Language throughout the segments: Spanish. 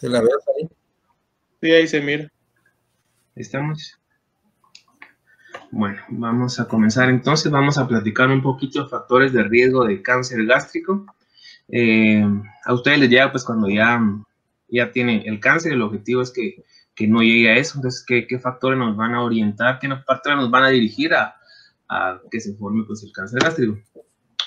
¿Se la ves ahí? Sí, ahí se mira. ¿Estamos? Bueno, vamos a comenzar entonces. Vamos a platicar un poquito de factores de riesgo de cáncer gástrico. A ustedes les llega pues cuando ya tienen el cáncer. El objetivo es que no llegue a eso. Entonces, ¿qué factores nos van a orientar? ¿Qué factores nos van a dirigir a que se forme pues el cáncer gástrico?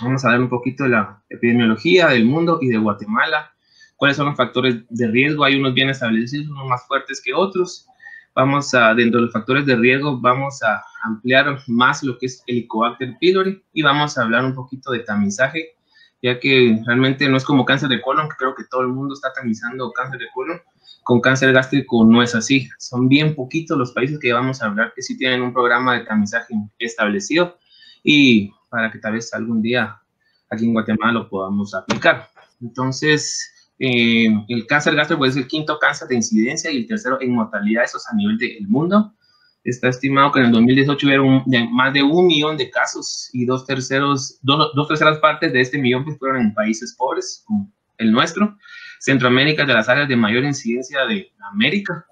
Vamos a ver un poquito de la epidemiología del mundo y de Guatemala. ¿Cuáles son los factores de riesgo? Hay unos bien establecidos, unos más fuertes que otros. Dentro de los factores de riesgo, vamos a ampliar más lo que es Helicobacter pylori y vamos a hablar un poquito de tamizaje, ya que realmente no es como cáncer de colon, que creo que todo el mundo está tamizando cáncer de colon. Con cáncer gástrico no es así. Son bien poquitos los países que vamos a hablar que sí tienen un programa de tamizaje establecido y para que tal vez algún día aquí en Guatemala lo podamos aplicar. Entonces, el cáncer gástrico es el quinto cáncer de incidencia y el tercero en mortalidad, eso es a nivel del mundo. Está estimado que en el 2018 hubieron más de 1 millón de casos y dos terceras partes de este millón pues, fueron en países pobres, como el nuestro. Centroamérica es de las áreas de mayor incidencia de América.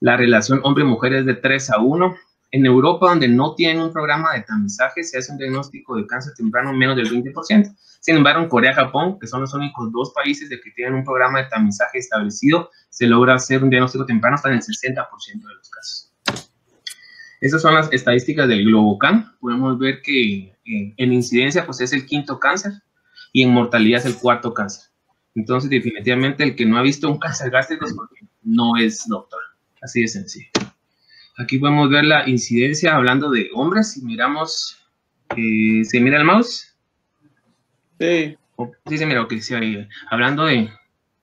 La relación hombre-mujer es de 3:1. En Europa, donde no tienen un programa de tamizaje, se hace un diagnóstico de cáncer temprano menos del 20%. Sin embargo, en Corea y Japón, que son los únicos dos países de que tienen un programa de tamizaje establecido, se logra hacer un diagnóstico temprano hasta en el 60% de los casos. Esas son las estadísticas del Globocan. Podemos ver que en incidencia pues es el quinto cáncer y en mortalidad es el cuarto cáncer. Entonces, definitivamente, el que no ha visto un cáncer gástrico es porque no es doctor. Así de sencillo. Aquí podemos ver la incidencia hablando de hombres. Si miramos, ¿se mira el mouse? Sí. Sí, se mira, ok. Sí, ahí. Hablando de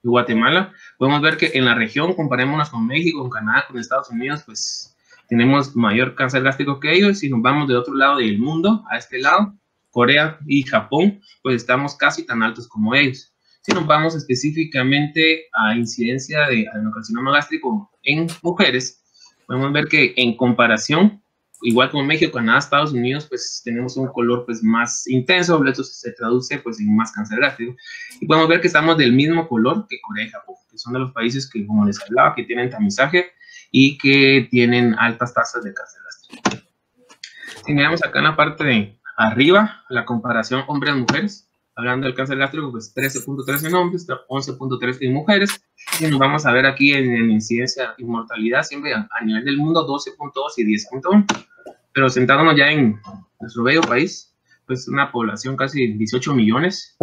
Guatemala, podemos ver que en la región, comparémonos con México, con Canadá, con Estados Unidos, pues tenemos mayor cáncer gástrico que ellos. Si nos vamos del otro lado del mundo, a este lado, Corea y Japón, pues estamos casi tan altos como ellos. Si nos vamos específicamente a incidencia de adenocarcinoma gástrico en mujeres, podemos ver que en comparación, igual como México, Canadá, Estados Unidos, pues tenemos un color pues más intenso, esto se traduce pues en más cáncer gástrico. Y podemos ver que estamos del mismo color que Corea y Japón, que son de los países que, como les hablaba, que tienen tamizaje y que tienen altas tasas de cáncer gástrico. Si miramos acá en la parte de arriba, la comparación hombres-mujeres, hablando del cáncer gástrico, pues 13.3 en hombres, 11.3 en mujeres. Y nos vamos a ver aquí en incidencia y mortalidad, siempre a nivel del mundo, 12.2 y 10.1. Pero sentándonos ya en nuestro bello país, pues una población casi 18 millones.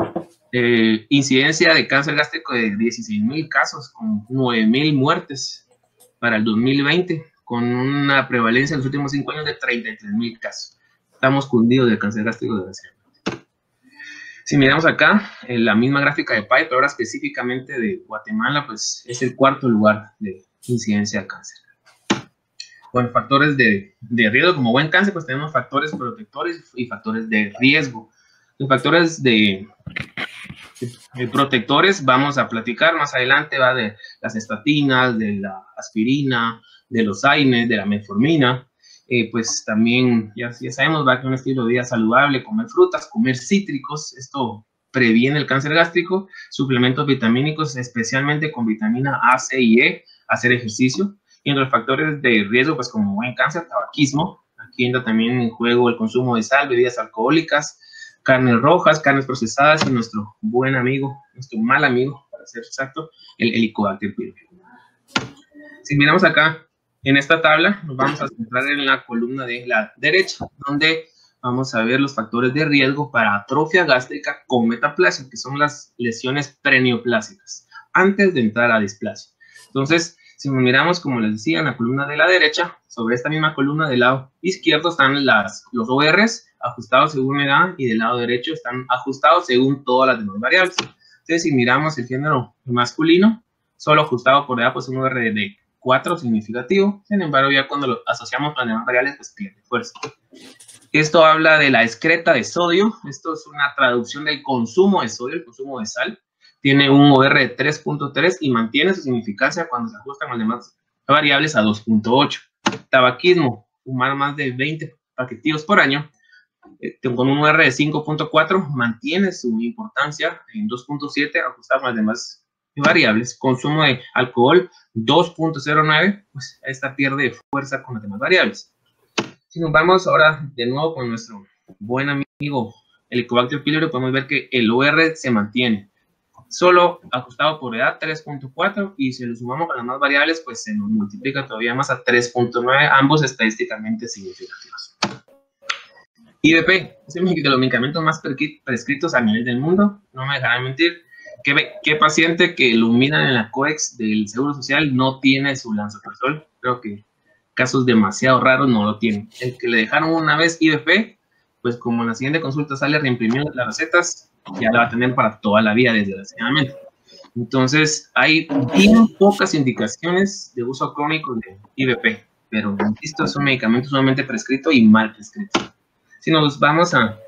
Incidencia de cáncer gástrico de 16,000 casos, con 9,000 muertes para el 2020, con una prevalencia en los últimos 5 años de 33,000 casos. Estamos cundidos de cáncer gástrico desgraciadamente. Si miramos acá, en la misma gráfica de PAI, pero ahora específicamente de Guatemala, pues es el cuarto lugar de incidencia de cáncer. Bueno, factores de riesgo, como buen cáncer, pues tenemos factores protectores y factores de riesgo. Los factores de protectores vamos a platicar más adelante, va de las estatinas, de la aspirina, de los AINES, de la metformina. Pues también ya sabemos, va que un estilo de vida saludable, comer frutas, comer cítricos, esto previene el cáncer gástrico, suplementos vitamínicos, especialmente con vitamina A, C y E, hacer ejercicio. Y entre los factores de riesgo, pues como buen cáncer, tabaquismo, aquí entra también en juego el consumo de sal, bebidas alcohólicas, carnes rojas, carnes procesadas y nuestro buen amigo, nuestro mal amigo, para ser exacto, el Helicobacter pylori. Si miramos acá, en esta tabla, nos vamos a centrar en la columna de la derecha, donde vamos a ver los factores de riesgo para atrofia gástrica con metaplasia, que son las lesiones preneoplásicas, antes de entrar a displasia. Entonces, si miramos, como les decía, en la columna de la derecha, sobre esta misma columna del lado izquierdo están los ORs ajustados según edad y del lado derecho están ajustados según todas las demás variables. Entonces, si miramos el género masculino, solo ajustado por edad, pues un OR de 4 significativo. Sin embargo, ya cuando lo asociamos con las demás variables, pues pierde fuerza. Esto habla de la excreta de sodio. Esto es una traducción del consumo de sodio, el consumo de sal. Tiene un OR de 3.3 y mantiene su significancia cuando se ajustan las demás variables a 2.8. Tabaquismo, fumar más de 20 paquetillos por año, con un OR de 5.4, mantiene su importancia en 2.7, ajustado con las demás variables, consumo de alcohol 2.09, pues esta pierde fuerza con las demás variables. Si nos vamos ahora de nuevo con nuestro buen amigo Helicobacter pylori, podemos ver que el OR se mantiene solo ajustado por edad 3.4, y si lo sumamos con las más variables, pues se nos multiplica todavía más a 3.9, ambos estadísticamente significativos. IVP es uno de los medicamentos más prescritos a nivel del mundo, no me dejarán mentir. ¿Qué paciente que lo miran en la COEX del Seguro Social no tiene su lansoprazol? Creo que casos demasiado raros no lo tienen. El que le dejaron una vez IVP, pues como en la siguiente consulta sale a reimprimir las recetas, ya la va a tener para toda la vida, desgraciadamente. Entonces, hay bien pocas indicaciones de uso crónico de IVP, pero insisto, es un medicamento sumamente prescrito y mal prescrito. Si nos vamos a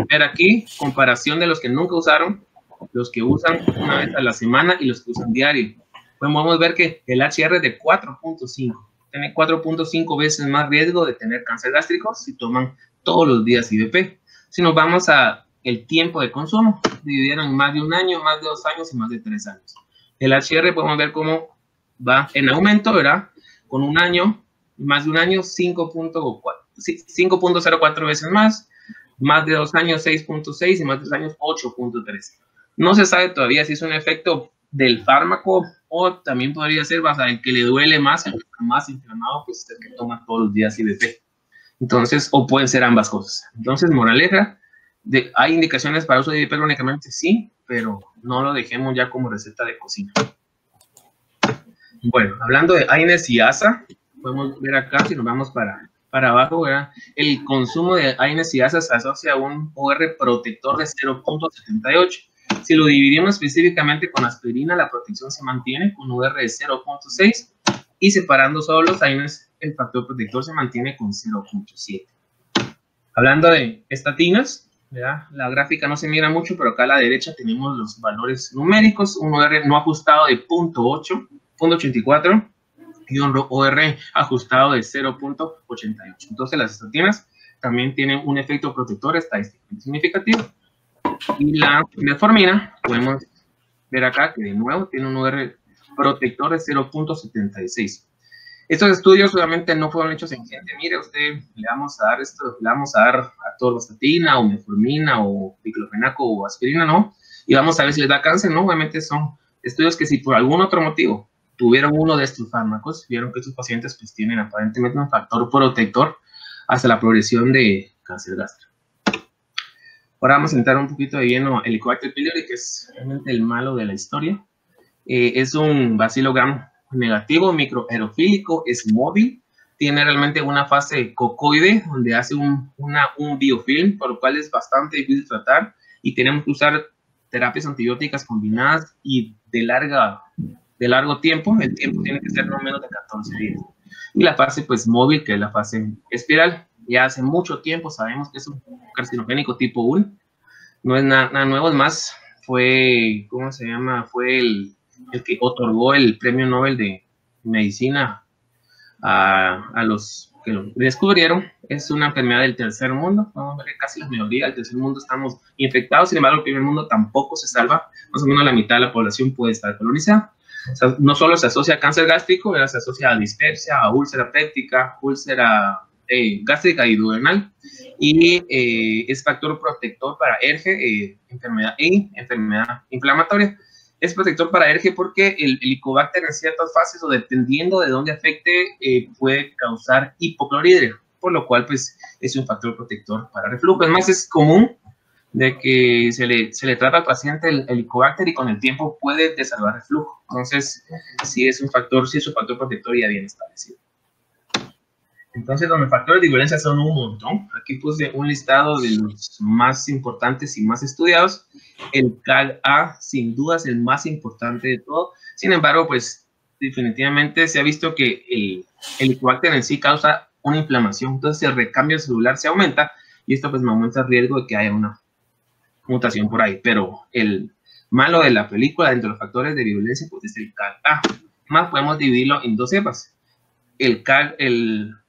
ver aquí, comparación de los que nunca usaron, los que usan una vez a la semana y los que usan diario. Pues podemos ver que el HR es de 4.5, tiene 4.5 veces más riesgo de tener cáncer gástrico si toman todos los días IVP. Si nos vamos a el tiempo de consumo, dividieron en más de un año, más de 2 años y más de 3 años. El HR podemos ver cómo va en aumento, ¿verdad? Con un año, más de un año, 5.04 veces más de 2 años, 6.6 y más de 3 años, 8.3. No se sabe todavía si es un efecto del fármaco o también podría ser basado en que le duele más, el que está más inflamado, pues el que toma todos los días IVP. Entonces, o pueden ser ambas cosas. Entonces, moraleja, ¿hay indicaciones para uso de IVP crónicamente? Sí, pero no lo dejemos ya como receta de cocina. Bueno, hablando de AINES y ASA, podemos ver acá, si nos vamos para abajo, ¿verdad? El consumo de AINES y ASA se asocia a un OR protector de 0.78. Si lo dividimos específicamente con aspirina, la protección se mantiene con OR de 0.6, y separando solo los AINES, el factor protector se mantiene con 0.7. Hablando de estatinas, ¿verdad? La gráfica no se mira mucho, pero acá a la derecha tenemos los valores numéricos, un OR no ajustado de 0.84 y un OR ajustado de 0.88. Entonces las estatinas también tienen un efecto protector estadísticamente significativo. Y la metformina, podemos ver acá que de nuevo tiene un OR protector de 0.76. Estos estudios obviamente no fueron hechos en gente. Mire, usted le vamos a dar esto, le vamos a dar a torvastatina o metformina o diclofenaco o aspirina, ¿no? Y vamos a ver si les da cáncer, ¿no? Obviamente son estudios que si por algún otro motivo tuvieron uno de estos fármacos, vieron que estos pacientes pues tienen aparentemente un factor protector hasta la progresión de cáncer gástrico. Ahora vamos a entrar un poquito de lleno a Helicobacter pylori, que es realmente el malo de la historia. Es un bacilo gram negativo, microaerofílico, es móvil, tiene realmente una fase cocoide donde hace un biofilm, por lo cual es bastante difícil tratar y tenemos que usar terapias antibióticas combinadas y de largo tiempo. El tiempo tiene que ser no menos de 14 días. Y la fase pues móvil, que es la fase espiral, ya hace mucho tiempo sabemos que es un carcinogénico tipo 1, no es nada nuevo, es más, fue, ¿cómo se llama? Fue el que otorgó el premio Nobel de Medicina a los que lo descubrieron. Es una enfermedad del tercer mundo. Vamos a ver que casi la mayoría del tercer mundo estamos infectados, sin embargo el primer mundo tampoco se salva, más o menos la mitad de la población puede estar colonizada. O sea, no solo se asocia a cáncer gástrico, se asocia a dispepsia, a úlcera péptica, úlcera gástrica y duodenal, y es factor protector para ERGE, enfermedad inflamatoria. Es protector para ERGE porque el Helicobacter en ciertas fases o dependiendo de dónde afecte puede causar hipocloridria, por lo cual pues es un factor protector para reflujo. Además es común de que se le trata al paciente el Helicobacter y con el tiempo puede desarrollar reflujo. Entonces sí es un factor protector ya bien establecido. Entonces los factores de violencia son un montón. Aquí puse un listado de los más importantes y más estudiados. El CAG-A sin duda es el más importante de todo. Sin embargo, pues definitivamente se ha visto que el Helicobacter en sí causa una inflamación. Entonces el recambio celular se aumenta y esto pues me aumenta el riesgo de que haya una mutación por ahí. Pero el malo de la película dentro de los factores de violencia pues es el CAG-A. Más podemos dividirlo en dos cepas. El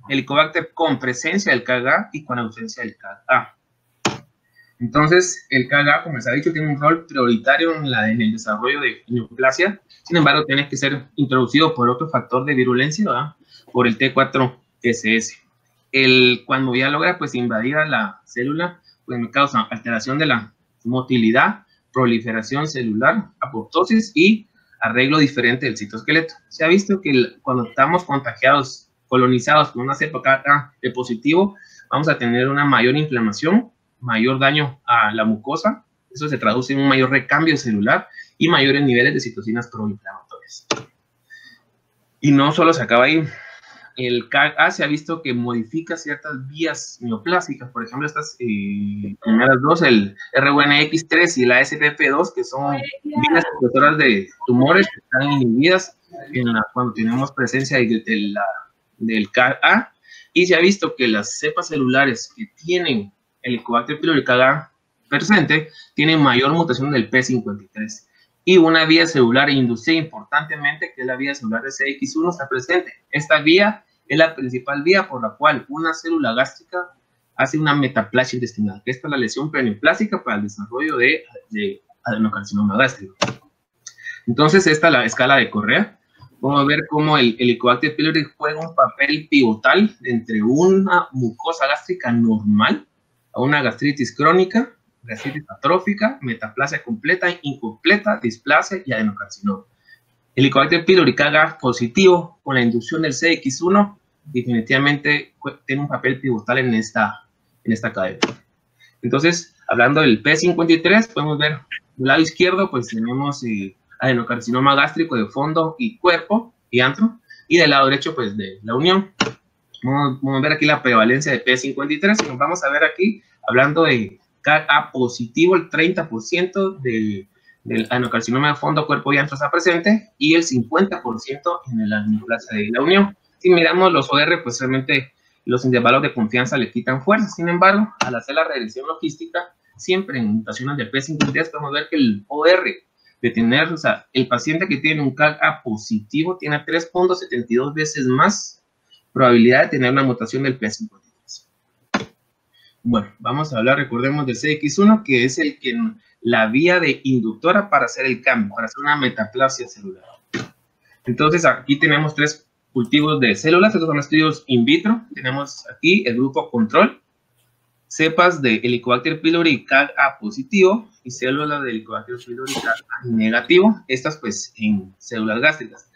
Helicobacter con presencia del CAG-A y con ausencia del CAG-A. Entonces, el KGA, como les ha dicho, tiene un rol prioritario en el desarrollo de neoplasia. Sin embargo, tiene que ser introducido por otro factor de virulencia, ¿verdad? Por el T4SS. Cuando ya logra pues invadir a la célula, pues me causa alteración de la motilidad, proliferación celular, apoptosis y arreglo diferente del citoesqueleto. Se ha visto que cuando estamos contagiados, colonizados con una cepa KGA de positivo, vamos a tener una mayor inflamación, mayor daño a la mucosa. Eso se traduce en un mayor recambio celular y mayores niveles de citocinas proinflamatorias. Y no solo se acaba ahí. El KGA se ha visto que modifica ciertas vías neoplásicas, por ejemplo, estas primeras dos, el RUNX3 y la SPP2, que son vías expresoras de tumores que están inhibidas cuando tenemos presencia del KGA, y se ha visto que las cepas celulares que tienen el Helicobacter pylori KGA presente tienen mayor mutación del P53. Y una vía celular inducida importantemente, que es la vía celular de CX1, está presente. Esta vía es la principal vía por la cual una célula gástrica hace una metaplasia intestinal, que esta es la lesión preneoplásica para el desarrollo de adenocarcinoma gástrico. Entonces, esta es la escala de Correa. Vamos a ver cómo el Helicobacter pylori juega un papel pivotal entre una mucosa gástrica normal a una gastritis crónica, gastritis atrófica, metaplasia completa, incompleta, displasia y adenocarcinoma. El Helicobacter pylori KGA positivo con la inducción del CX1 definitivamente tiene un papel pivotal en esta cadena. Entonces, hablando del P53, podemos ver del lado izquierdo, pues tenemos adenocarcinoma gástrico de fondo y cuerpo y antro, y del lado derecho, pues de la unión. Vamos a ver aquí la prevalencia de P53, y nos vamos a ver aquí, hablando de KGA positivo, el 30% del adenocarcinoma de fondo, cuerpo y antro está presente, y el 50% en la neoplasia de la unión. Si miramos los OR, pues realmente los intervalos de confianza le quitan fuerza. Sin embargo, al hacer la regresión logística, siempre en mutaciones de P53, podemos ver que el OR de tener, o sea, el paciente que tiene un KGA positivo tiene 3.72 veces más probabilidad de tener una mutación del P53. Bueno, vamos a hablar, recordemos, del CX1, que es la vía de inductora para hacer el cambio, para hacer una metaplasia celular. Entonces, aquí tenemos 3 cultivos de células. Estos son estudios in vitro. Tenemos aquí el grupo control, cepas de Helicobacter pylori KGA positivo y células de Helicobacter pylori KGA negativo. Estas, pues, en células gástricas.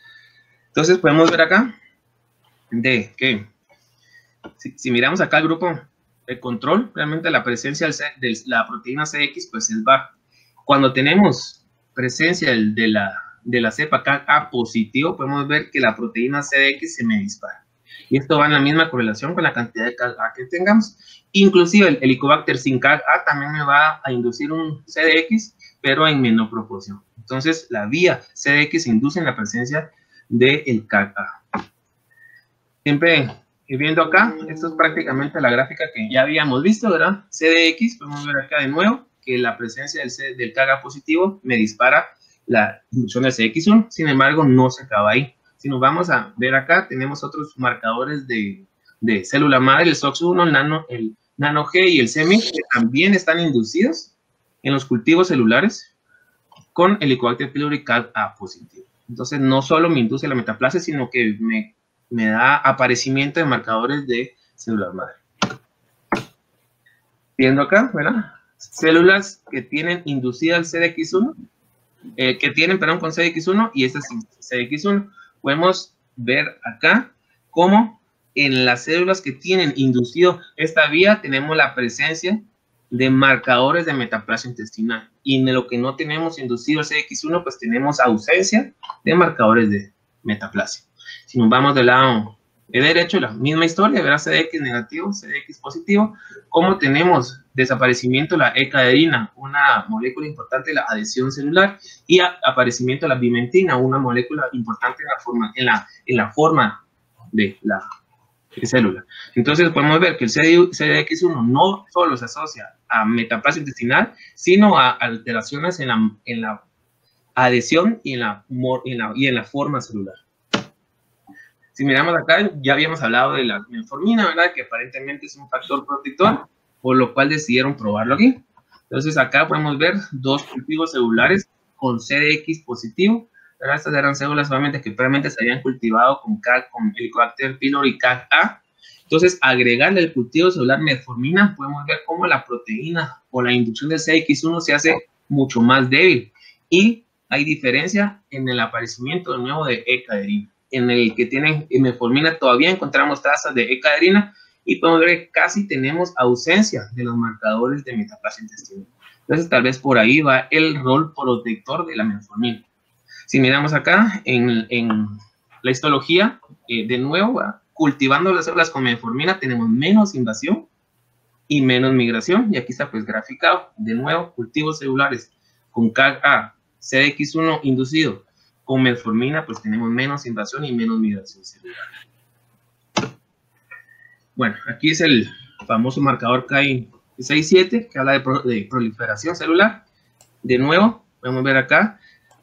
Entonces, podemos ver acá de que, si miramos acá el grupo de control, realmente la presencia de la proteína CX, pues, es baja. Cuando tenemos presencia de la cepa KGA positivo, podemos ver que la proteína CDX se me dispara. Y esto va en la misma correlación con la cantidad de KGA que tengamos. Inclusive el Helicobacter sin KGA también me va a inducir un CDX, pero en menor proporción. Entonces, la vía CDX induce en la presencia del KGA. Siempre viendo acá, esto es prácticamente la gráfica que ya habíamos visto, ¿verdad? CDX, podemos ver acá de nuevo que la presencia del KGA positivo me dispara la inducción del CX1. Sin embargo, no se acaba ahí. Si nos vamos a ver acá, tenemos otros marcadores de célula madre, el SOX1, el NanoG y el CEMI, que también están inducidos en los cultivos celulares con Helicobacter pylori KGA positivo. Entonces, no solo me induce la metaplasia, sino que me da aparecimiento de marcadores de células madre. Viendo acá, ¿verdad? Células que tienen inducida el CDX1, que tienen, perdón, con CDX1 y este sin CDX1. Podemos ver acá cómo en las células que tienen inducido esta vía tenemos la presencia de marcadores de metaplasia intestinal. Y en lo que no tenemos inducido el CDX1, pues tenemos ausencia de marcadores de metaplasia. Si nos vamos del lado derecho, la misma historia, verá CDX negativo, CDX positivo, como tenemos desaparecimiento de la E-caderina, una molécula importante de la adhesión celular, y aparecimiento de la bimentina, una molécula importante en la forma de la célula. Entonces podemos ver que el CDX1 no solo se asocia a metaplasia intestinal, sino a alteraciones en la adhesión y en la forma celular. Si miramos acá, ya habíamos hablado de la metformina, ¿verdad? Que aparentemente es un factor protector, por lo cual decidieron probarlo aquí. Entonces acá podemos ver dos cultivos celulares con CDX positivo. Estas eran células solamente que previamente se habían cultivado con Helicobacter pylori y CAG-A. Entonces, agregarle el cultivo celular metformina, podemos ver cómo la proteína o la inducción del CDX1 se hace mucho más débil. Y hay diferencia en el aparecimiento de nuevo de E-caderina. En el que tienen metformina todavía encontramos trazas de E-caderina y podemos ver que casi tenemos ausencia de los marcadores de metaplasia intestinal. Entonces, tal vez por ahí va el rol protector de la metformina. Si miramos acá en la histología, de nuevo, cultivando las células con metformina tenemos menos invasión y menos migración. Y aquí está pues graficado, de nuevo, cultivos celulares con CAG-A, CDX1 inducido con metformina, pues tenemos menos invasión y menos migración celular. Bueno, aquí es el famoso marcador Ki67 que habla de proliferación celular. De nuevo, podemos ver acá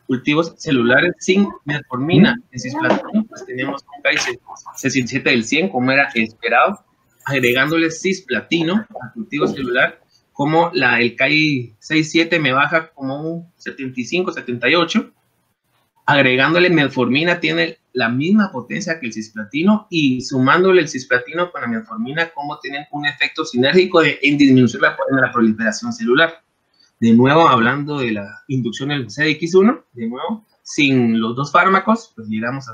cultivos celulares sin metformina en cisplatino, pues tenemos un Ki67 del 100 como era esperado, agregándole cisplatino al cultivo celular, como el Ki67 me baja como un 75, 78, agregándole metformina tiene la misma potencia que el cisplatino y sumándole el cisplatino con la metformina, como tienen un efecto sinérgico en disminuir la proliferación celular. De nuevo, hablando de la inducción del CDX1, de nuevo, sin los dos fármacos, pues llegamos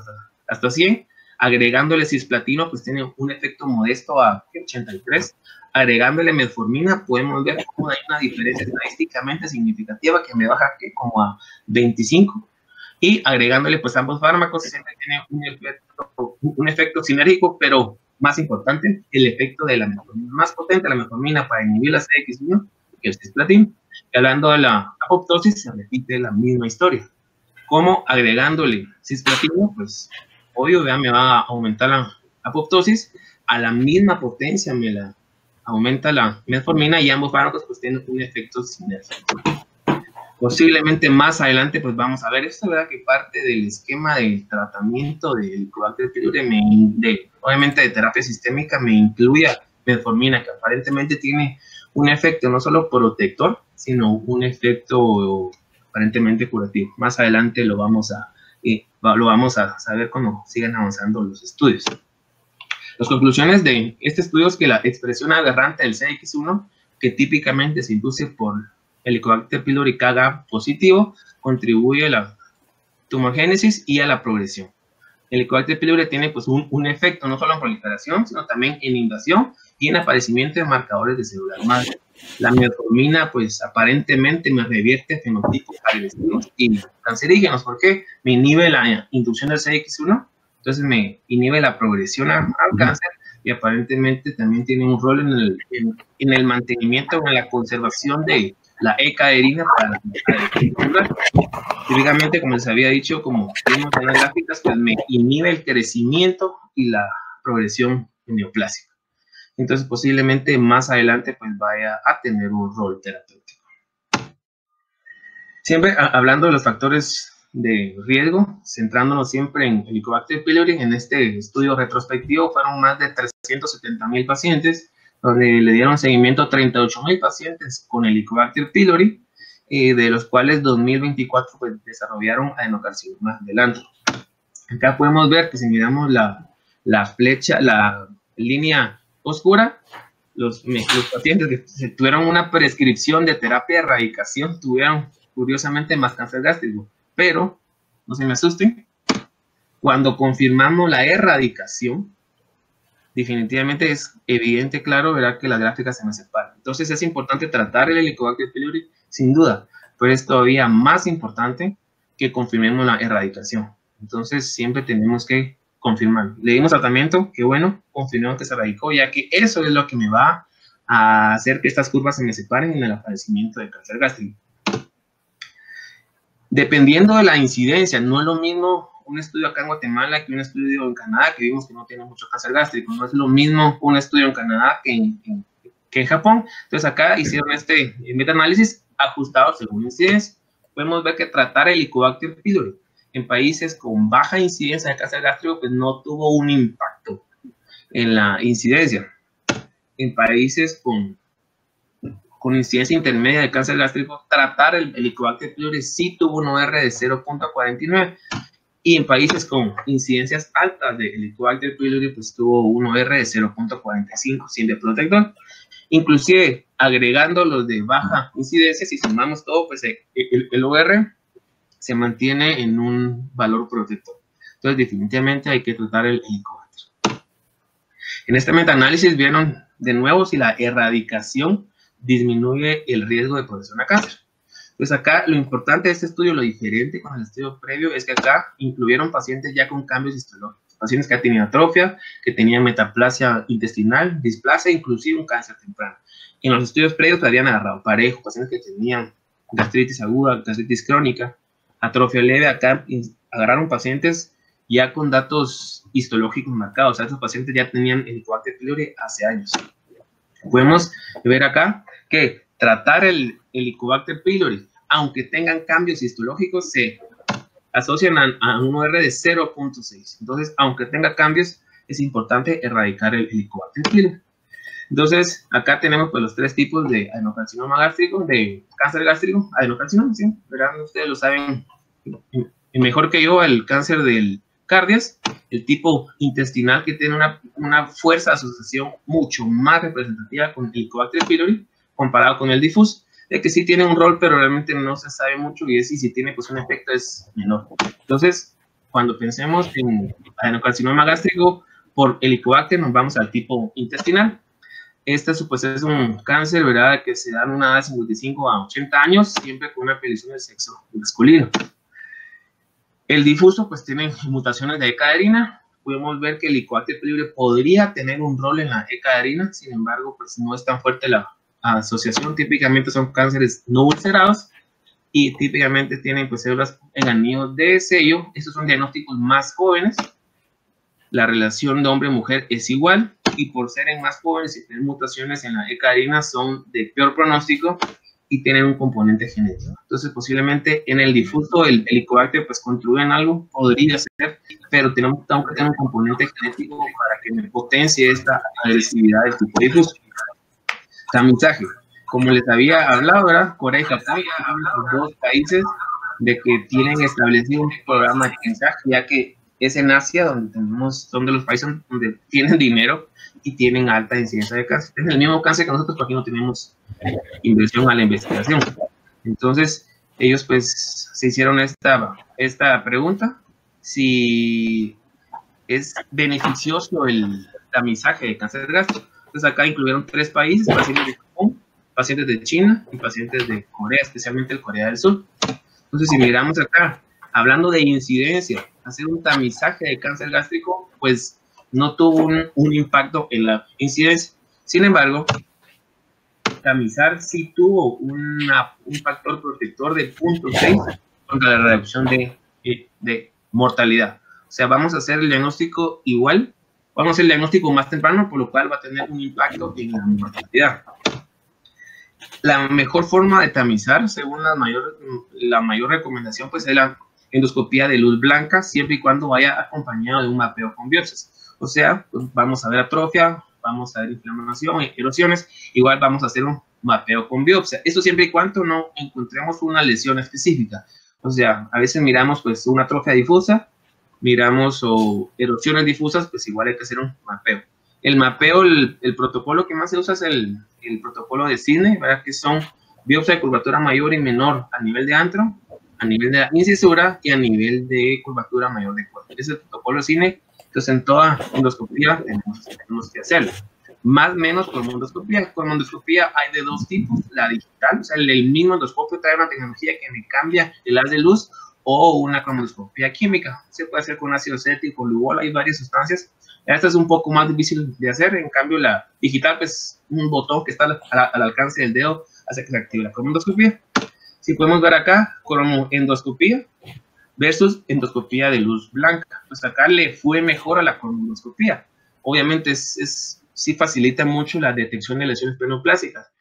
hasta 100. Agregándole cisplatino, pues tiene un efecto modesto a 83. Agregándole metformina, podemos ver cómo hay una diferencia estadísticamente significativa que me baja como a 25. Y agregándole pues ambos fármacos, siempre tiene un efecto sinérgico, pero más importante, el efecto de la metformina. Más potente la metformina para inhibir la CDX1 que el cisplatino. Y hablando de la apoptosis, se repite la misma historia. Como agregándole cisplatino, pues obvio, me va a aumentar la apoptosis, a la misma potencia me la aumenta la metformina y ambos fármacos pues tienen un efecto sinérgico. Posiblemente más adelante pues vamos a ver esto, ¿verdad? Que parte del esquema del tratamiento del Helicobacter pylori, obviamente de terapia sistémica, me incluye metformina, que aparentemente tiene un efecto no solo protector, sino un efecto aparentemente curativo. Más adelante lo vamos a saber cuando sigan avanzando los estudios. Las conclusiones de este estudio es que la expresión aberrante del CDX1, que típicamente se induce por Helicobacter pylori CAG-A positivo, contribuye a la tumorgénesis y a la progresión. El Helicobacter pylori tiene pues un efecto no solo en proliferación, sino también en invasión y en aparecimiento de marcadores de celular madre. La metformina pues aparentemente me revierte fenotipos agresivos y cancerígenos, porque me inhibe la inducción del CDX1, entonces me inhibe la progresión al cáncer y aparentemente también tiene un rol en el mantenimiento o en la conservación de la E-caderina para la celular. Típicamente, como les había dicho, como vimos en las gráficas, pues me inhibe el crecimiento y la progresión neoplásica. Entonces, posiblemente más adelante, pues vaya a tener un rol terapéutico. Siempre hablando de los factores de riesgo, centrándonos siempre en Helicobacter pylori, en este estudio retrospectivo fueron más de 370,000 pacientes, donde le dieron seguimiento a 38,000 pacientes con Helicobacter pylori, de los cuales 2024 pues, desarrollaron adenocarcinoma del antro. Acá podemos ver que si miramos la flecha, la línea oscura, los pacientes que tuvieron una prescripción de terapia de erradicación tuvieron curiosamente más cáncer gástrico, pero no se me asusten, cuando confirmamos la erradicación, definitivamente es evidente, claro, verá que las gráficas se me separan. Entonces es importante tratar el Helicobacter pylori, sin duda, pero es todavía más importante que confirmemos la erradicación. Entonces siempre tenemos que confirmar. Le dimos tratamiento, qué bueno, confirmamos que se erradicó, ya que eso es lo que me va a hacer que estas curvas se me separen en el aparecimiento de cáncer gástrico. Dependiendo de la incidencia, no es lo mismo un estudio acá en Guatemala que un estudio en Canadá, que vimos que no tiene mucho cáncer gástrico. No es lo mismo un estudio en Canadá que en Japón. Entonces acá hicieron este metaanálisis ajustado según incidencia. Podemos ver que tratar el Helicobacter pylori en países con baja incidencia de cáncer gástrico pues no tuvo un impacto en la incidencia. En países con con incidencia intermedia de cáncer gástrico, tratar el Helicobacter pylori sí tuvo un OR de 0.49, y en países con incidencias altas de Helicobacter pylori, pues tuvo un OR de 0.45 sin de protector. Inclusive, agregando los de baja incidencia, si sumamos todo, pues el OR se mantiene en un valor protector. Entonces, definitivamente hay que tratar el Helicobacter. En este metaanálisis vieron de nuevo si la erradicación disminuye el riesgo de progresión a cáncer. Pues acá lo importante de este estudio, lo diferente con el estudio previo, es que acá incluyeron pacientes ya con cambios histológicos, pacientes que tenían atrofia, que tenían metaplasia intestinal, displasia, inclusive un cáncer temprano. En los estudios previos habían agarrado parejo, pacientes que tenían gastritis aguda, gastritis crónica, atrofia leve. Acá agarraron pacientes ya con datos histológicos marcados, o sea, esos pacientes ya tenían Helicobacter pylori hace años. Podemos ver acá que tratar el Helicobacter pylori, aunque tengan cambios histológicos, se asocian a un OR de 0.6. Entonces, aunque tenga cambios, es importante erradicar el Helicobacter pylori. Entonces, acá tenemos pues los tres tipos de adenocarcinoma gástrico, de cáncer gástrico, adenocarcinoma, ¿sí? ¿Verdad? Ustedes lo saben mejor que yo, el cáncer del cardias, el tipo intestinal, que tiene una fuerza de asociación mucho más representativa con el Helicobacter pylori comparado con el difuso, de que sí tiene un rol, pero realmente no se sabe mucho, y si tiene pues un efecto es menor. Entonces, cuando pensemos en adenocarcinoma gástrico por Helicobacter, nos vamos al tipo intestinal. Este pues, es un cáncer, ¿verdad?, que se da en una edad de 55 a 80 años, siempre con una aparición del sexo masculino. El difuso pues tiene mutaciones de E-cadherina. Podemos ver que el Helicobacter pylori podría tener un rol en la E-cadherina, sin embargo pues no es tan fuerte la asociación. Típicamente son cánceres no ulcerados y típicamente tienen pues células en anillo de sello. Estos son diagnósticos más jóvenes. La relación de hombre-mujer es igual, y por ser en más jóvenes y tener mutaciones en la E-cadherina son de peor pronóstico y tienen un componente genético. Entonces, posiblemente en el difuso el Helicobacter pues contribuye en algo, podría ser, pero tenemos que tener un componente genético para que me potencie esta agresividad del tipo difuso. Tamizaje. Como les había hablado, ¿verdad? Corea y Japón son los dos países de que tienen establecido un programa de tamizaje, ya que es en Asia donde los países donde tienen dinero y tienen alta incidencia de cáncer. Es el mismo cáncer que nosotros, pero aquí no tenemos inversión a la investigación. Entonces, ellos pues se hicieron esta pregunta, si es beneficioso el tamizaje de cáncer gástrico. Entonces, acá incluyeron 3 países: pacientes de Japón, pacientes de China y pacientes de Corea, especialmente el Corea del Sur. Entonces, si miramos acá, hablando de incidencia, hacer un tamizaje de cáncer gástrico, pues no tuvo un impacto en la incidencia. Sin embargo, tamizar sí tuvo un factor protector de 0.6 contra la reducción de mortalidad. O sea, vamos a hacer el diagnóstico igual, vamos a hacer el diagnóstico más temprano, por lo cual va a tener un impacto en la mortalidad. La mejor forma de tamizar, según la mayor recomendación, pues es la endoscopía de luz blanca, siempre y cuando vaya acompañado de un mapeo con biopsias. O sea, pues vamos a ver atrofia, vamos a ver inflamación, erosiones, igual vamos a hacer un mapeo con biopsia. Esto siempre y cuando no encontremos una lesión específica. O sea, a veces miramos pues una atrofia difusa, miramos erosiones difusas, pues igual hay que hacer un mapeo. El mapeo, el protocolo que más se usa es el protocolo de Sidney, ¿verdad? Que son biopsia de curvatura mayor y menor a nivel de antro, a nivel de incisura y a nivel de curvatura mayor de cuerpo. Ese es el protocolo de Sidney. Entonces, en toda endoscopía tenemos que hacerlo. Más o menos con endoscopía. Con endoscopía hay de 2 tipos. La digital, o sea, el mismo endoscopio trae una tecnología que me cambia el haz de luz, o una cromoscopía química. Se puede hacer con ácido cétrico, lubol, hay varias sustancias. Esta es un poco más difícil de hacer. En cambio, la digital, pues, un botón que está al alcance del dedo hace que se active la cromoscopía. Si podemos ver acá, cromoendoscopía versus endoscopía de luz blanca. Pues acá le fue mejor a la cromoendoscopía. Obviamente sí facilita mucho la detección de lesiones pneumoplásticas,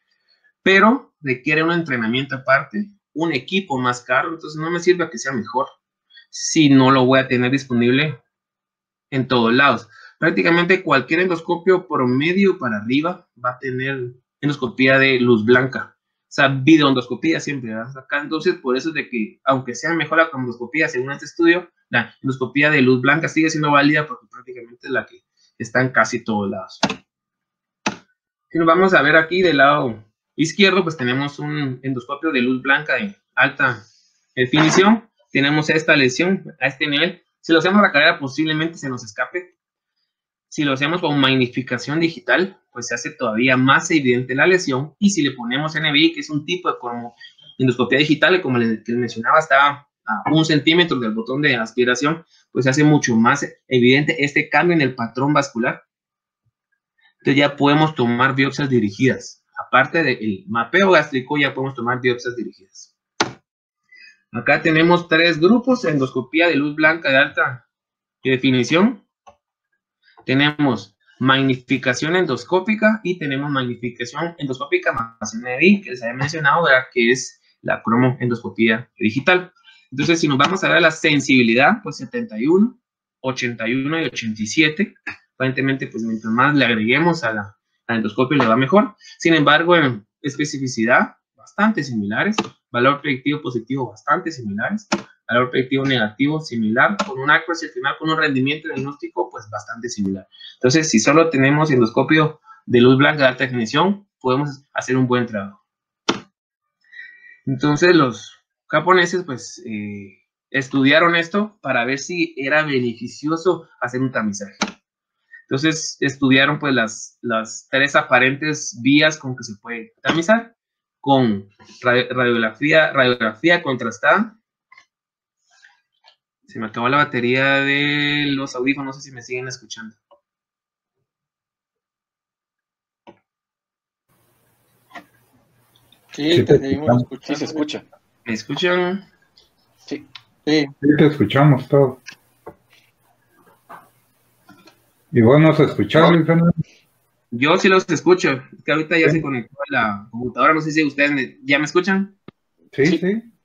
pero requiere un entrenamiento aparte, un equipo más caro. Entonces no me sirve a que sea mejor si no lo voy a tener disponible en todos lados. Prácticamente cualquier endoscopio promedio para arriba va a tener endoscopía de luz blanca. O sea, videoendoscopía siempre, ¿verdad? Acá entonces, por eso es de que, aunque sea mejor la endoscopía según este estudio, la endoscopía de luz blanca sigue siendo válida porque prácticamente es la que está en casi todos lados. Si nos vamos a ver aquí del lado izquierdo, pues tenemos un endoscopio de luz blanca de alta definición. Tenemos esta lesión a este nivel. Si lo hacemos a la cadera, posiblemente se nos escape. Si lo hacemos con magnificación digital, pues se hace todavía más evidente la lesión. Y si le ponemos NBI, que es un tipo de como endoscopia digital, como les mencionaba, está a 1 centímetro del botón de aspiración, pues se hace mucho más evidente este cambio en el patrón vascular. Entonces ya podemos tomar biopsias dirigidas. Aparte del mapeo gástrico, ya podemos tomar biopsias dirigidas. Acá tenemos 3 grupos: endoscopía de luz blanca de alta definición. Tenemos magnificación endoscópica y tenemos magnificación endoscópica más NDI, que les había mencionado, ¿verdad? Que es la cromoendoscopía digital. Entonces, si nos vamos a ver la sensibilidad, pues 71, 81 y 87. Aparentemente, pues mientras más le agreguemos a la endoscopio le va mejor. Sin embargo, en especificidad, bastante similares. Valor predictivo positivo, bastante similares. Valor predictivo negativo, similar. Con un accuracy al final, con un rendimiento diagnóstico, pues bastante similar. Entonces, si solo tenemos endoscopio de luz blanca de alta definición, podemos hacer un buen trabajo. Entonces, los japoneses, pues, estudiaron esto para ver si era beneficioso hacer un tamizaje. Entonces, estudiaron pues las 3 aparentes vías con que se puede tamizar, con radiografía contrastada. Se me acabó la batería de los audífonos, no sé si me siguen escuchando. Sí, te seguimos escuchando. Sí, se escucha. ¿Me escuchan? Sí. Sí. Sí, te escuchamos todo. ¿Y vos nos escuchás, Luis Fernando? Yo sí los escucho, que ahorita ya se conectó a la computadora, no sé si ustedes ya me escuchan. Sí.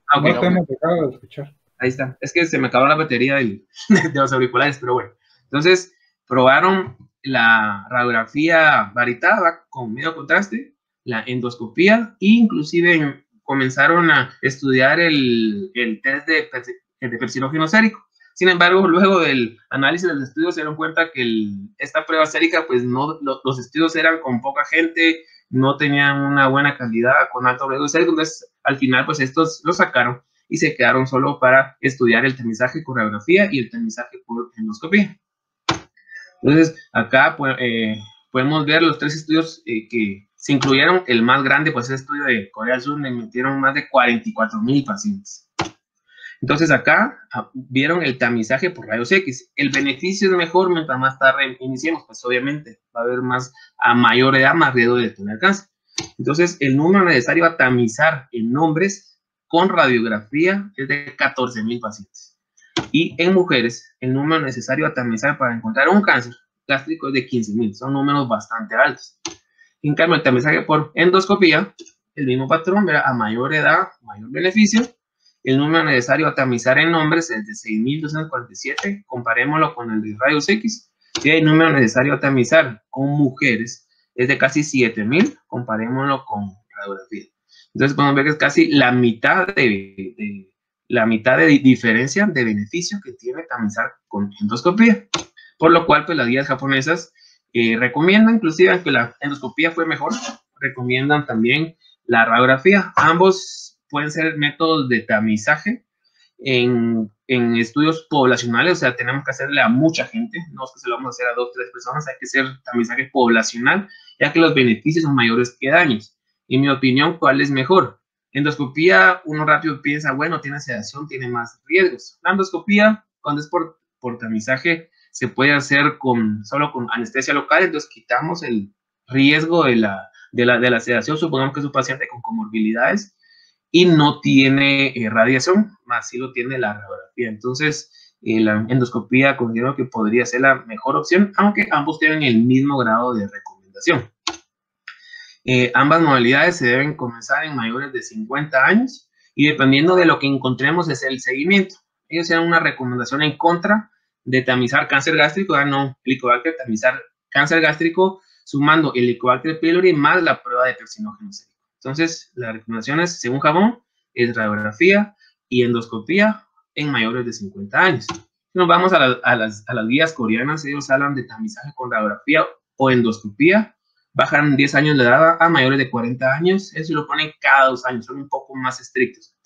Ah, okay. No te hemos dejado de escuchar. Ahí está, es que se me acabó la batería de los auriculares, pero bueno. Entonces, probaron la radiografía varitada con medio contraste, la endoscopía, e inclusive comenzaron a estudiar el test de persinógeno sérico. Sin embargo, luego del análisis del estudio se dieron cuenta que esta prueba sérica, pues no, los estudios eran con poca gente, no tenían una buena calidad, con alto riesgo sérico. Entonces, al final, pues estos lo sacaron y se quedaron solo para estudiar el tamizaje por radiografía y el tamizaje por endoscopía. Entonces, acá podemos ver los 3 estudios que se incluyeron. El más grande, pues, es el estudio de Corea del Sur, le metieron más de 44,000 pacientes. Entonces acá vieron el tamizaje por rayos X. El beneficio es mejor mientras más tarde iniciemos, pues obviamente va a haber a mayor edad, más riesgo de tener cáncer. Entonces el número necesario a tamizar en hombres con radiografía es de 14,000 pacientes. Y en mujeres el número necesario a tamizar para encontrar un cáncer gástrico es de 15,000. Son números bastante altos. En cambio el tamizaje por endoscopía, el mismo patrón, ¿verdad? A mayor edad, mayor beneficio. El número necesario a tamizar en hombres es de 6,247, comparémoslo con el de rayos X. Y el número necesario a tamizar con mujeres es de casi 7,000, comparémoslo con radiografía. Entonces podemos ver que es casi la mitad de diferencia de beneficio que tiene tamizar con endoscopía. Por lo cual, pues las guías japonesas recomiendan, inclusive aunque la endoscopía fue mejor, recomiendan también la radiografía. Ambos pueden ser métodos de tamizaje en estudios poblacionales, o sea, tenemos que hacerle a mucha gente, no es que se lo vamos a hacer a 2 o 3 personas, hay que hacer tamizaje poblacional, ya que los beneficios son mayores que daños. En mi opinión, ¿cuál es mejor? Endoscopía, uno rápido piensa, bueno, tiene sedación, tiene más riesgos. La endoscopía, cuando es por tamizaje, se puede hacer solo con anestesia local, entonces quitamos el riesgo de la sedación, supongamos que es un paciente con comorbilidades, y no tiene radiación, más si lo tiene la radiografía. Entonces, la endoscopía considero que podría ser la mejor opción, aunque ambos tienen el mismo grado de recomendación. Ambas modalidades se deben comenzar en mayores de 50 años y dependiendo de lo que encontremos es el seguimiento. Ellos tienen una recomendación en contra de tamizar cáncer gástrico, no Helicobacter, tamizar cáncer gástrico sumando el Helicobacter pylori más la prueba de carcinógeno sérico. Entonces, las recomendaciones, según Jabón, es radiografía y endoscopía en mayores de 50 años. Si nos vamos a las guías coreanas, ellos hablan de tamizaje con radiografía o endoscopía, bajan 10 años de edad a mayores de 40 años, eso lo ponen cada 2 años, son un poco más estrictos.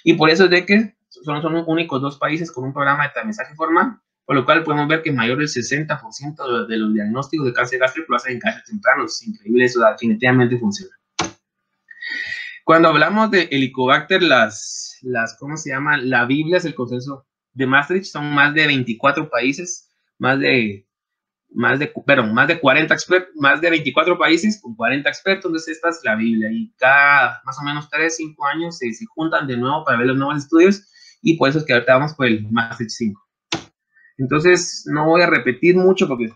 Y por eso es de que son los únicos 2 países con un programa de tamizaje formal, por lo cual podemos ver que mayor del 60% de los diagnósticos de cáncer gástrico lo hacen en cáncer temprano. Es increíble, eso definitivamente funciona. Cuando hablamos de Helicobacter, ¿cómo se llama? La Biblia es el consenso de Maastricht, son más de 24 países, más de 40 expertos, más de 24 países con 40 expertos, entonces esta es la Biblia, y cada más o menos 3-5 años se juntan de nuevo para ver los nuevos estudios, y por eso es que ahorita vamos por el Maastricht 5. Entonces, no voy a repetir mucho porque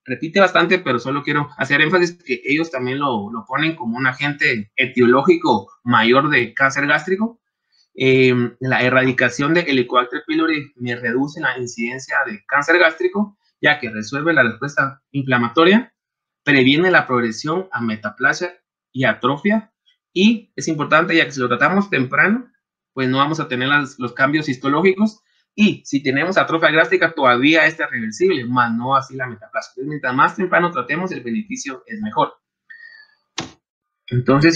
repite bastante, pero solo quiero hacer énfasis que ellos también lo ponen como un agente etiológico mayor de cáncer gástrico. La erradicación de Helicobacter pylori me reduce la incidencia de cáncer gástrico, ya que resuelve la respuesta inflamatoria, previene la progresión a metaplasia y atrofia, y es importante ya que si lo tratamos temprano, pues no vamos a tener los cambios histológicos. Y si tenemos atrofia gástrica, todavía es reversible, más no así la metaplasia. Entonces, mientras más temprano tratemos, el beneficio es mejor. Entonces,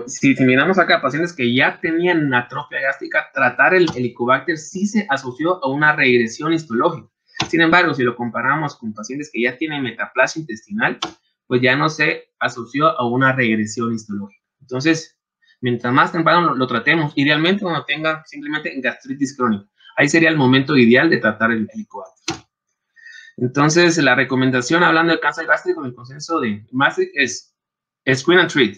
si miramos acá pacientes que ya tenían atrofia gástrica, tratar el Helicobacter sí se asoció a una regresión histológica. Sin embargo, si lo comparamos con pacientes que ya tienen metaplasia intestinal, pues ya no se asoció a una regresión histológica. Entonces, mientras más temprano lo tratemos, idealmente cuando tengan simplemente gastritis crónica. Ahí sería el momento ideal de tratar el Helicobacter. Entonces, la recomendación hablando de cáncer gástrico en el consenso de Maastricht es screen and treat.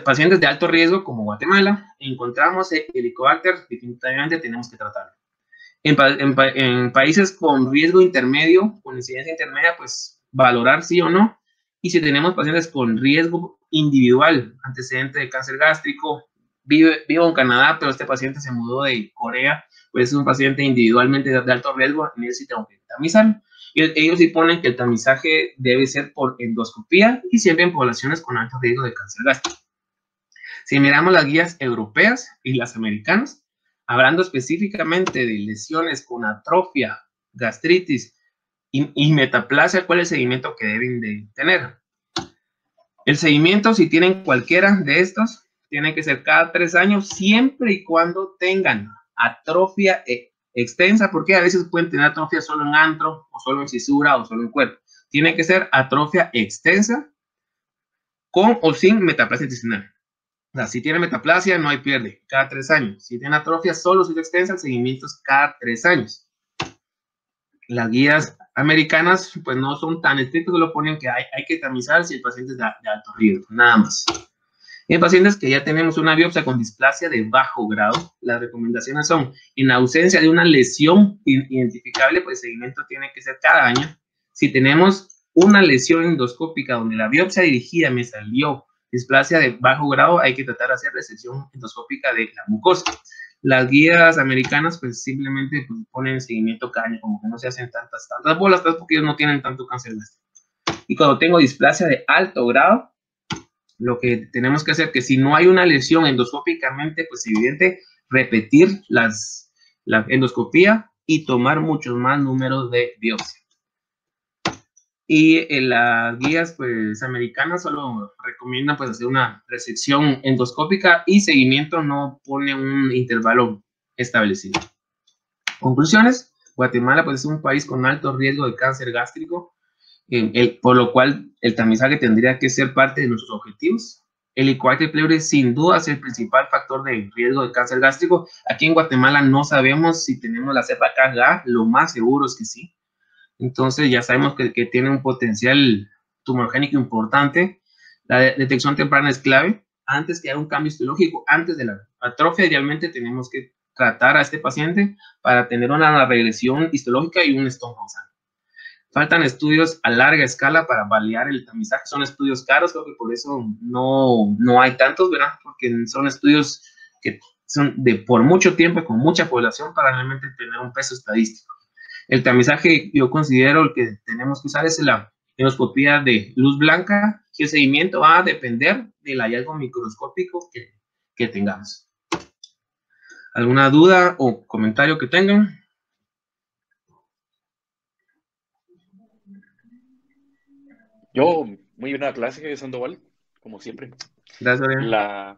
Pacientes de alto riesgo como Guatemala, encontramos el Helicobacter, definitivamente tenemos que tratarlo. En países con riesgo intermedio, con incidencia intermedia, pues valorar sí o no. Y si tenemos pacientes con riesgo individual, antecedente de cáncer gástrico, vivo en Canadá, pero este paciente se mudó de Corea, pues es un paciente individualmente de alto riesgo, necesitamos tamizarlo. Ellos sí ponen que el tamizaje debe ser por endoscopía y siempre en poblaciones con alto riesgo de cáncer gástrico. Si miramos las guías europeas y las americanas, hablando específicamente de lesiones con atrofia, gastritis y metaplasia, ¿cuál es el seguimiento que deben de tener? El seguimiento, si tienen cualquiera de estos, tiene que ser cada 3 años, siempre y cuando tengan atrofia extensa, porque a veces pueden tener atrofia solo en antro, o solo en cisura, o solo en cuerpo. Tiene que ser atrofia extensa, con o sin metaplasia intestinal. O sea, si tiene metaplasia, no hay pierde, cada 3 años. Si tiene atrofia solo si es extensa, el seguimiento es cada 3 años. Las guías americanas, pues no son tan estrictas, solo ponen que hay que tamizar si el paciente es de alto riesgo, nada más. En pacientes que ya tenemos una biopsia con displasia de bajo grado, las recomendaciones son, en ausencia de una lesión identificable, pues el seguimiento tiene que ser cada año. Si tenemos una lesión endoscópica donde la biopsia dirigida me salió displasia de bajo grado, hay que tratar de hacer resección endoscópica de la mucosa. Las guías americanas, pues simplemente pues, ponen seguimiento cada año, como que no se hacen tantas bolas, porque ellos no tienen tanto cáncer gástrico. Y cuando tengo displasia de alto grado, lo que tenemos que hacer, que si no hay una lesión endoscópicamente, pues evidente, repetir la endoscopía y tomar muchos más números de biopsia. Y en las guías pues americanas solo recomiendan pues hacer una resección endoscópica y seguimiento, no pone un intervalo establecido. Conclusiones: Guatemala pues es un país con alto riesgo de cáncer gástrico, por lo cual el tamizaje tendría que ser parte de nuestros objetivos. El Helicobacter pylori sin duda es el principal factor de riesgo de cáncer gástrico. Aquí en Guatemala no sabemos si tenemos la cepa KGA, lo más seguro es que sí. Entonces ya sabemos que tiene un potencial tumorogénico importante. La detección temprana es clave. Antes que haya un cambio histológico, antes de la atrofia, idealmente tenemos que tratar a este paciente para tener una regresión histológica y un estómago sano. Faltan estudios a larga escala para validar el tamizaje. Son estudios caros, creo que por eso no hay tantos, ¿verdad? Porque son estudios que son de por mucho tiempo, con mucha población, para realmente tener un peso estadístico. El tamizaje, yo considero el que tenemos que usar es endoscopía de luz blanca, y el seguimiento va a depender del hallazgo microscópico que tengamos. ¿Alguna duda o comentario que tengan? Yo, muy buena clase, Sandoval, como siempre. Gracias, Adrián.